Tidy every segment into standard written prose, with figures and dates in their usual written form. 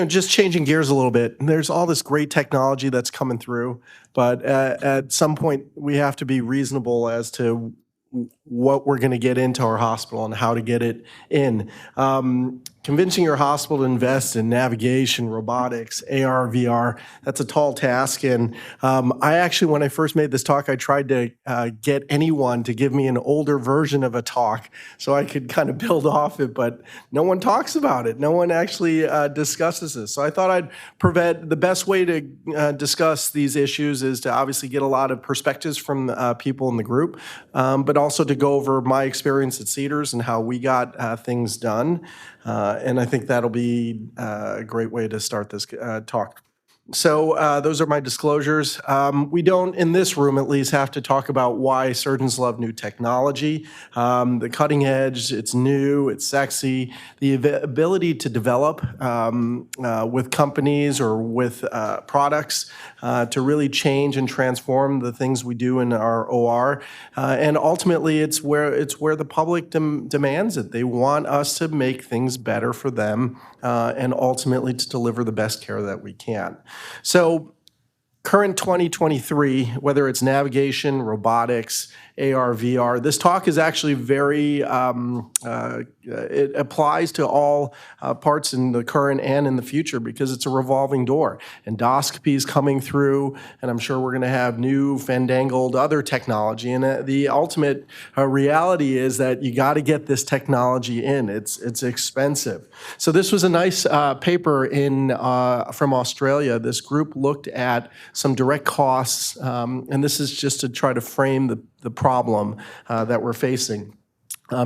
Just changing gears a little bit, there's all this great technology that's coming through, but at some point we have to be reasonable as to what we're going to get into our hospital and how to get it in. Convincing your hospital to invest in navigation, robotics, AR, VR, that's a tall task. And I actually, when I first made this talk, I tried to get anyone to give me an older version of a talk so I could kind of build off it, but no one talks about it. No one actually discusses this. So I thought I'd the best way to discuss these issues is to obviously get a lot of perspectives from people in the group, but also to go over my experience at Cedars and how we got things done. And I think that'll be a great way to start this talk. So those are my disclosures. We don't, in this room at least, have to talk about why surgeons love new technology. The cutting edge, it's new, it's sexy. The ability to develop with companies or with products to really change and transform the things we do in our OR. And ultimately, it's where the public demands it. They want us to make things better for them and ultimately to deliver the best care that we can. So current 2023, whether it's navigation, robotics, AR, VR, this talk is actually very, it applies to all parts in the current and in the future because it's a revolving door. Endoscopy is coming through, and I'm sure we're going to have new fandangled other technology. And the ultimate reality is that you got to get this technology in. It's expensive. So this was a nice paper from Australia. This group looked at some direct costs, and this is just to try to frame the problem that we're facing.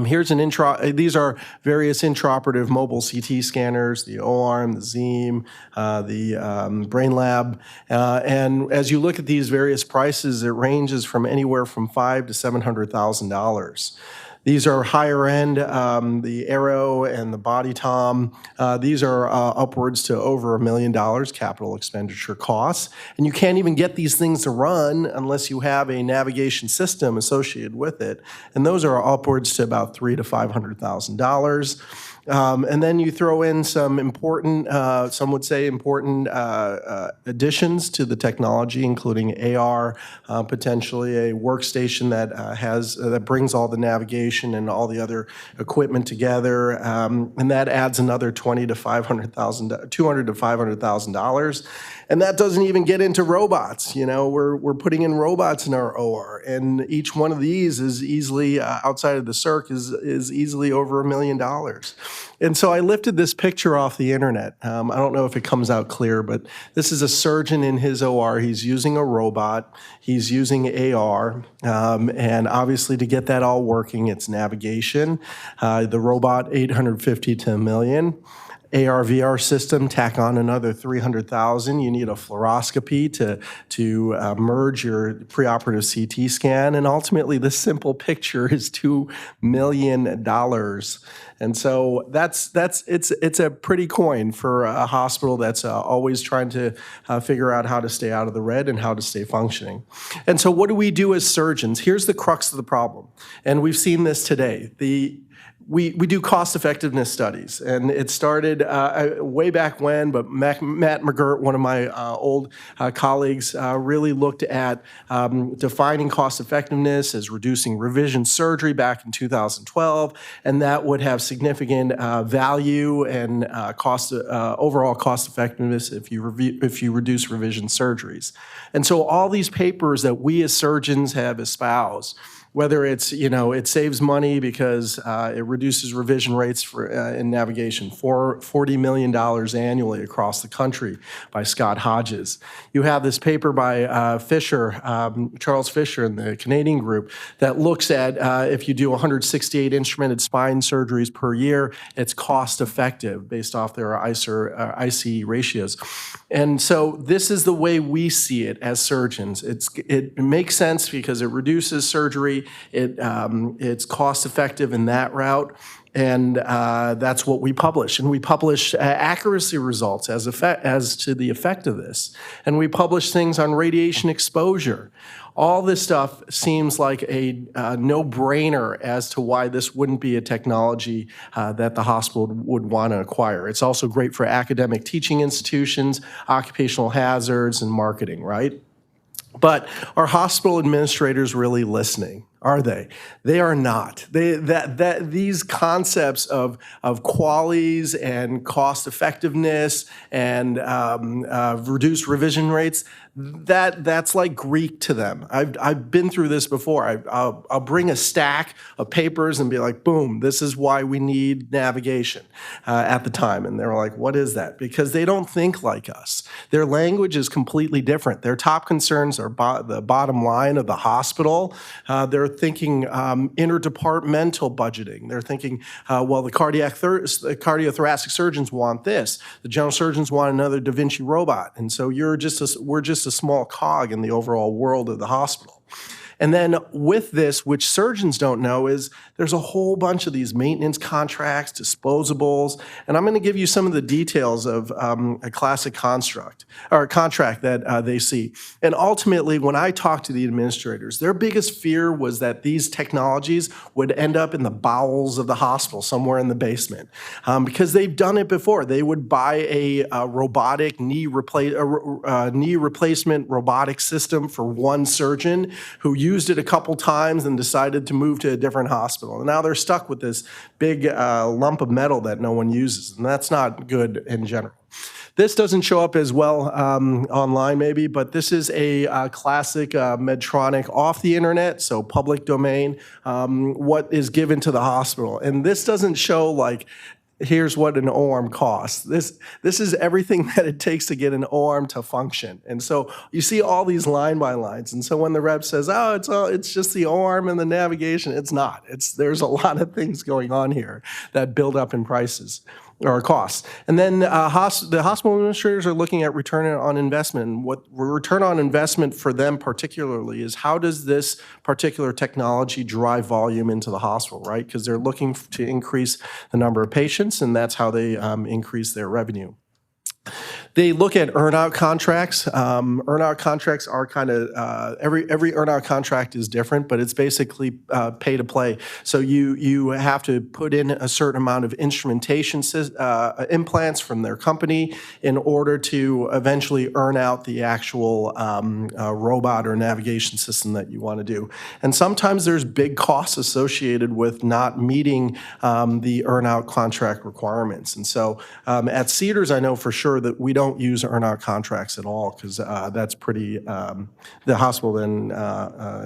Here's these are various intraoperative mobile CT scanners, the O-arm, the Zeem, the Brain Lab. And as you look at these various prices, it ranges from anywhere from $500,000 to $700,000. These are higher end, the Aero and the Body Tom. These are upwards to over $1 million capital expenditure costs. And you can't even get these things to run unless you have a navigation system associated with it. And those are upwards to about $300,000 to $500,000. And then you throw in some important, some would say important additions to the technology, including AR, potentially a workstation that that brings all the navigation and all the other equipment together, and that adds another $200,000 to $500,000. And that doesn't even get into robots. You know, we're putting in robots in our OR, and each one of these is easily outside of the circ is easily over $1 million. And so I lifted this picture off the internet. I don't know if it comes out clear, but this is a surgeon in his OR. He's using a robot. He's using AR. And obviously to get that all working, it's navigation. The robot, $850,000 to $1 million. AR VR system, tack on another $300,000. You need a fluoroscopy to merge your preoperative CT scan, and ultimately, this simple picture is $2 million. And so it's a pretty coin for a hospital that's always trying to figure out how to stay out of the red and how to stay functioning. And so, what do we do as surgeons? Here's the crux of the problem, and we've seen this today. We do cost-effectiveness studies, and it started way back when, but Matt McGirt, one of my old colleagues, really looked at defining cost-effectiveness as reducing revision surgery back in 2012, and that would have significant value and overall cost-effectiveness if you reduce revision surgeries. And so all these papers that we as surgeons have espoused, whether it's, it saves money because it reduces revision rates in navigation, $40 million annually across the country by Scott Hodges. You have this paper by Fisher, Charles Fisher in the Canadian group that looks at if you do 168 instrumented spine surgeries per year, it's cost effective based off their IC ratios. And so this is the way we see it as surgeons. It makes sense because it reduces surgery. It's cost effective in that route, and that's what we publish. And we publish accuracy results as to the effect of this. And we publish things on radiation exposure. All this stuff seems like a no-brainer as to why this wouldn't be a technology that the hospital would want to acquire. It's also great for academic teaching institutions, occupational hazards, and marketing, right? But are hospital administrators really listening? Are they? They are not. These concepts of qualities and cost effectiveness and reduced revision rates, that's like Greek to them. I've been through this before. I'll bring a stack of papers and be like, boom, this is why we need navigation at the time. And they're like, what is that? Because they don't think like us. Their language is completely different. Their top concerns are the bottom line of the hospital. They're thinking interdepartmental budgeting. They're thinking, well, the cardiothoracic surgeons want this. The general surgeons want another Da Vinci robot. And so we're just a small cog in the overall world of the hospital. And then with this, which surgeons don't know, is there's a whole bunch of these maintenance contracts, disposables, and I'm going to give you some of the details of a classic contract that they see. And ultimately, when I talk to the administrators, their biggest fear was that these technologies would end up in the bowels of the hospital, somewhere in the basement, because they've done it before. They would buy a robotic knee replacement robotic system for one surgeon who used it a couple times and decided to move to a different hospital. And now they're stuck with this big lump of metal that no one uses, and that's not good in general. This doesn't show up as well online maybe, but this is a classic Medtronic off the internet, so public domain, what is given to the hospital. And this doesn't show like, here's what an O-arm costs. This is everything that it takes to get an O-arm to function. And so you see all these line by lines. And so when the rep says, oh, it's just the O-arm and the navigation, it's not. There's a lot of things going on here that build up in prices or costs. And then the hospital administrators are looking at return on investment. And what return on investment for them particularly is, how does this particular technology drive volume into the hospital, right? Because they're looking to increase the number of patients, and that's how they increase their revenue. They look at earnout contracts. Earnout contracts are kind of, every earnout contract is different, but it's basically pay to play. So you have to put in a certain amount of instrumentation implants from their company in order to eventually earn out the actual robot or navigation system that you want to do. And sometimes there's big costs associated with not meeting the earnout contract requirements. And so at Cedars, I know for sure that we don't use earnout contracts at all, because that's pretty, the hospital then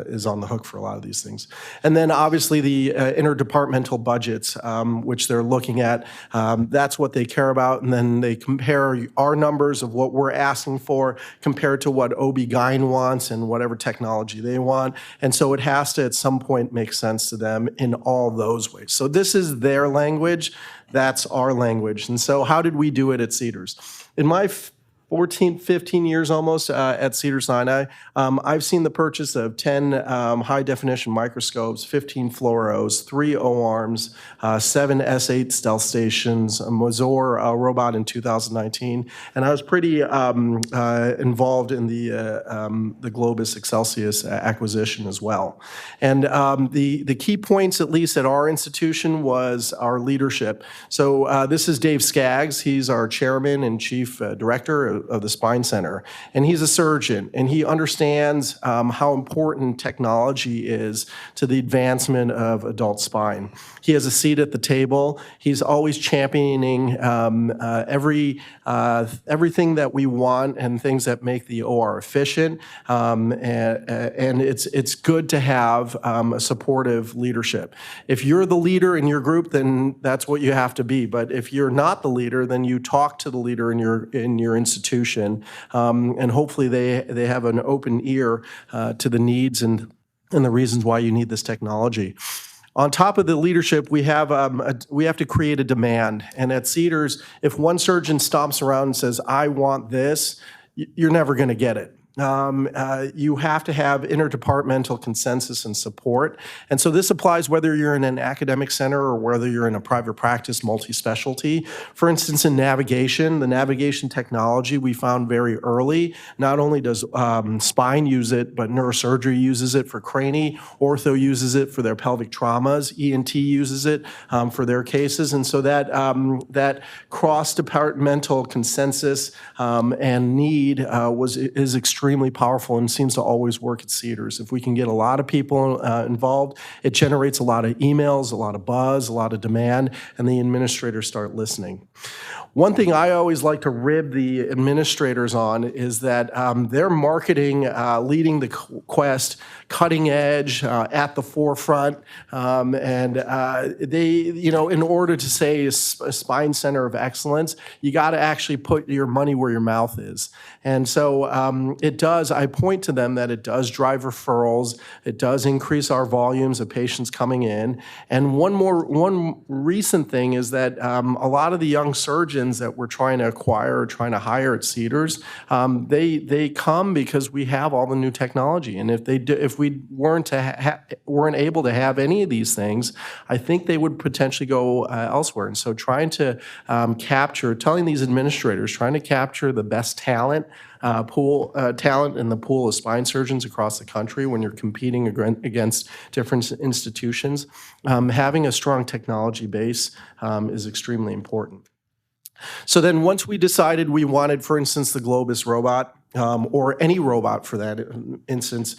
is on the hook for a lot of these things. And then obviously the interdepartmental budgets, which they're looking at, that's what they care about. And then they compare our numbers of what we're asking for compared to what OB-GYN wants and whatever technology they want. And so it has to at some point make sense to them in all those ways. So this is their language. That's our language. And so how did we do it at Cedars? In my 14, 15 years almost at Cedars-Sinai, I've seen the purchase of 10 high-definition microscopes, 15 fluoros, 3 O-arms, 7 S8 stealth stations, a Mazor robot in 2019, and I was pretty involved in the Globus Excelsius acquisition as well. And the key points, at least at our institution, was our leadership. So this is Dave Skaggs. He's our chairman and chief director of the Spine Center. And he's a surgeon, and he understands how important technology is to the advancement of adult spine. He has a seat at the table. He's always championing everything that we want and things that make the OR efficient. And it's good to have a supportive leadership. If you're the leader in your group, then that's what you have to be. But if you're not the leader, then you talk to the leader in your institution, and hopefully they have an open ear to the needs and the reasons why you need this technology. On top of the leadership, we have to create a demand. And at Cedars, if one surgeon stomps around and says, I want this, you're never going to get it. you have to have interdepartmental consensus and support. And so this applies whether you're in an academic center or whether you're in a private practice multi-specialty. For instance, in navigation, the navigation technology we found very early, not only does spine use it, but neurosurgery uses it for cranie, ortho uses it for their pelvic traumas, ENT uses it for their cases. And so that, that cross-departmental consensus and need is extremely powerful and seems to always work at Cedars. If we can get a lot of people involved, it generates a lot of emails, a lot of buzz, a lot of demand, and the administrators start listening. One thing I always like to rib the administrators on is that they're marketing, leading the quest, cutting edge, at the forefront, and they, you know, in order to say a spine center of excellence, you got to actually put your money where your mouth is. And so it does, I point to them that it does drive referrals, it does increase our volumes of patients coming in. And one recent thing is that a lot of the young surgeons that we're trying to acquire or trying to hire at Cedars, they come because we have all the new technology. And if we weren't able to have any of these things, I think they would potentially go elsewhere. And so trying to telling these administrators, trying to capture the best talent talent in the pool of spine surgeons across the country when you're competing against different institutions, having a strong technology base is extremely important. So then once we decided we wanted, for instance, the Globus robot, or any robot for that instance,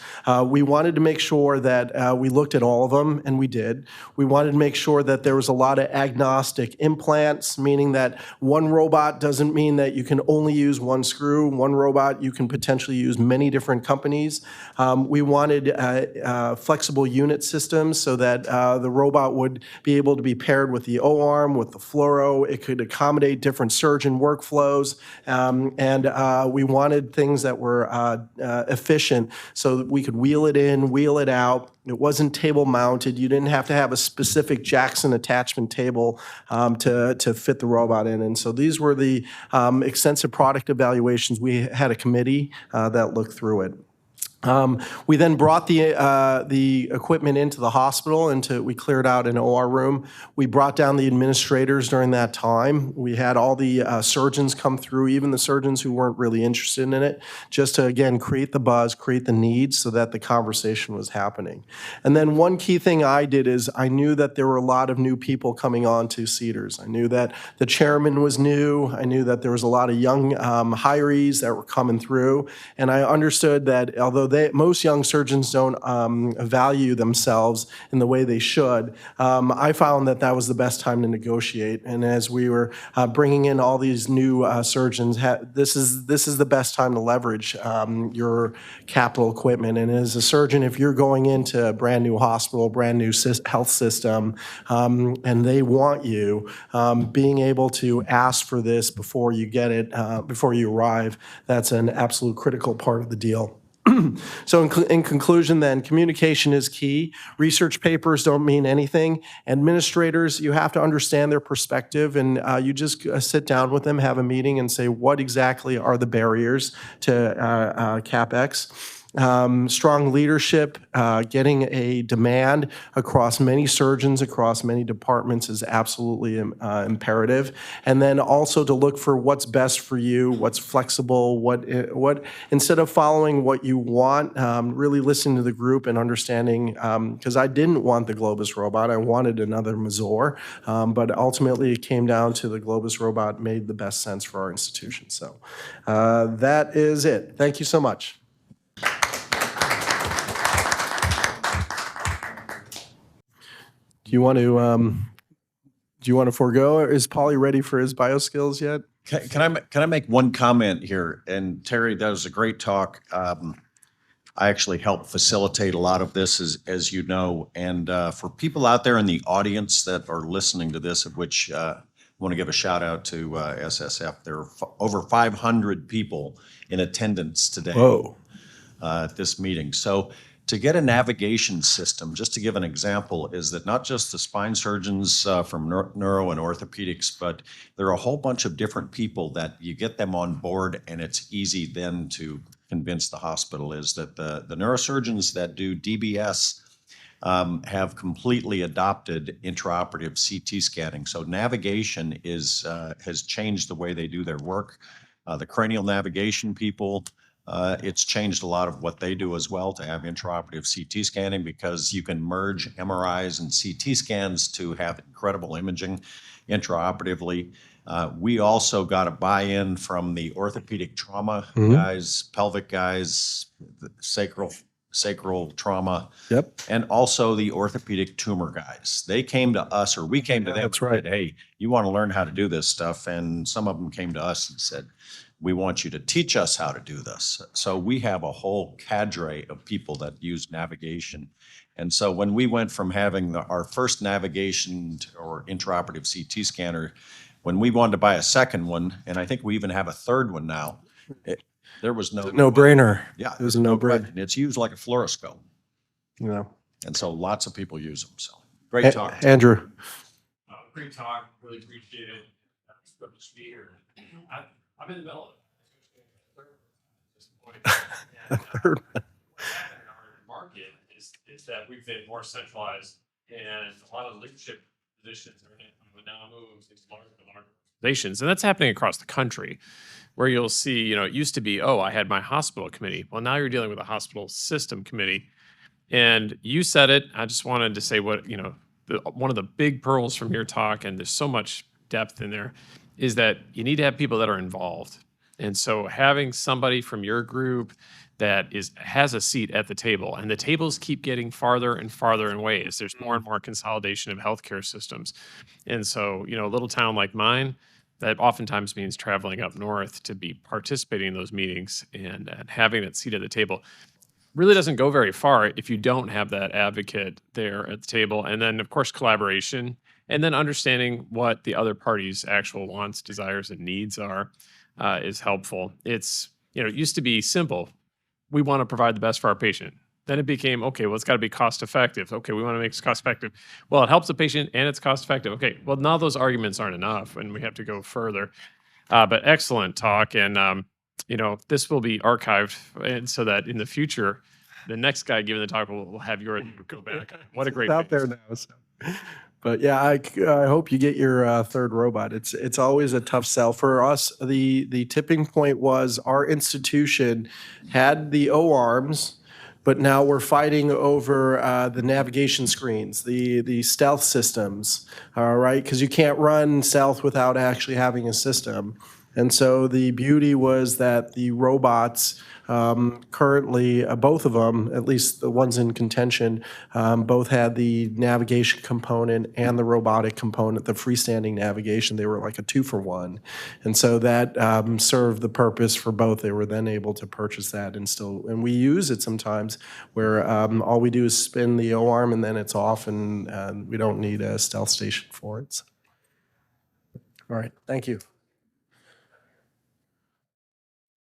we wanted to make sure that we looked at all of them, and we did. We wanted to make sure that there was a lot of agnostic implants, meaning that one robot doesn't mean that you can only use one screw. One robot, you can potentially use many different companies. We wanted flexible unit systems so that the robot would be able to be paired with the O-arm, with the fluoro. It could accommodate different surgeon workflows, and we wanted things that were efficient so that we could wheel it in, wheel it out. It wasn't table mounted. You didn't have to have a specific Jackson attachment table to fit the robot in. And so these were the extensive product evaluations. We had a committee that looked through it. We then brought the equipment into the hospital, we cleared out an OR room. We brought down the administrators during that time. We had all the surgeons come through, even the surgeons who weren't really interested in it, just to, again, create the buzz, create the need so that the conversation was happening. And then one key thing I did is I knew that there were a lot of new people coming on to Cedars. I knew that the chairman was new. I knew that there was a lot of young hirees that were coming through. And I understood that although most young surgeons don't value themselves in the way they should, I found that that was the best time to negotiate. And as we were bringing in all these new surgeons, this is the best time to leverage your capital equipment. And as a surgeon, if you're going into a brand new hospital, brand new health system, and they want you, being able to ask for this before you get it, before you arrive, that's an absolute critical part of the deal. So in conclusion then, communication is key. Research papers don't mean anything. Administrators, you have to understand their perspective, and you just sit down with them, have a meeting, and say, what exactly are the barriers to CapEx? Strong leadership, getting a demand across many surgeons, across many departments is absolutely imperative. And then also to look for what's best for you, what's flexible, what instead of following what you want, really listening to the group and understanding, because I didn't want the Globus robot, I wanted another Mazor, but ultimately it came down to the Globus robot made the best sense for our institution. So that is it. Thank you so much. Do you want to forego? Is Polly ready for his bio skills yet? Can I make one comment here? And Terry, that was a great talk. I actually helped facilitate a lot of this, as you know. And for people out there in the audience that are listening to this, of which I want to give a shout out to SSF. There are over 500 people in attendance today. Whoa. At this meeting. So to get a navigation system, just to give an example, is that not just the spine surgeons from neuro and orthopedics, but there are a whole bunch of different people that you get them on board, and it's easy then to convinced the hospital is that the neurosurgeons that do DBS have completely adopted intraoperative CT scanning. So navigation has changed the way they do their work. The cranial navigation people, it's changed a lot of what they do as well to have intraoperative CT scanning, because you can merge MRIs and CT scans to have incredible imaging intraoperatively. We also got a buy-in from the orthopedic trauma guys, pelvic guys, sacral trauma, Yep. and also the orthopedic tumor guys. They came to us, or we came to them. That's right. And said, hey, you want to learn how to do this stuff? And some of them came to us and said, we want you to teach us how to do this. So we have a whole cadre of people that use navigation. And so when we went from having our first navigation or intraoperative CT scanner, when we wanted to buy a second one, and I think we even have a third one now, there was No brainer. Yeah, It was a no-brainer. It's used like a fluoroscope. You know. And so lots of people use them. So great talk. Andrew. Great talk. Really appreciate it. It's good to be here. I'm in the middle of it. At this point. Third. What happened in our market is that we've been more centralized, and a lot of leadership positions are now moved into larger organizations, and that's happening across the country. Where you'll see, it used to be, oh, I had my hospital committee. Well, now you're dealing with a hospital system committee. And you said it. I just wanted to say one of the big pearls from your talk, and there's so much depth in there, is that you need to have people that are involved. And so having somebody from your group that has a seat at the table, and the tables keep getting farther and farther away as there's more and more consolidation of healthcare systems. And so, a little town like mine, that oftentimes means traveling up north to be participating in those meetings and having that seat at the table really doesn't go very far if you don't have that advocate there at the table. And then, of course, collaboration, and then understanding what the other party's actual wants, desires, and needs are is helpful. It used to be simple. We want to provide the best for our patient. Then it became, okay, well, it's got to be cost effective. Okay, we want to make it cost effective. Well, it helps the patient and it's cost effective. Okay, well, now those arguments aren't enough and we have to go further. But excellent talk. And, this will be archived, and so that in the future, the next guy giving the talk will have your go back. What a great out there now. So. But yeah, I hope you get your third robot. It's always a tough sell for us. The tipping point was our institution had the O-arms, but now we're fighting over the navigation screens, the stealth systems, right? Because you can't run stealth without actually having a system. And so the beauty was that the robots currently, both of them, at least the ones in contention, both had the navigation component and the robotic component, the freestanding navigation. They were like a 2-for-1. And so that served the purpose for both. They were then able to purchase that and we use it sometimes where all we do is spin the O-arm and then it's off, and we don't need a stealth station for it. So. All right, thank you.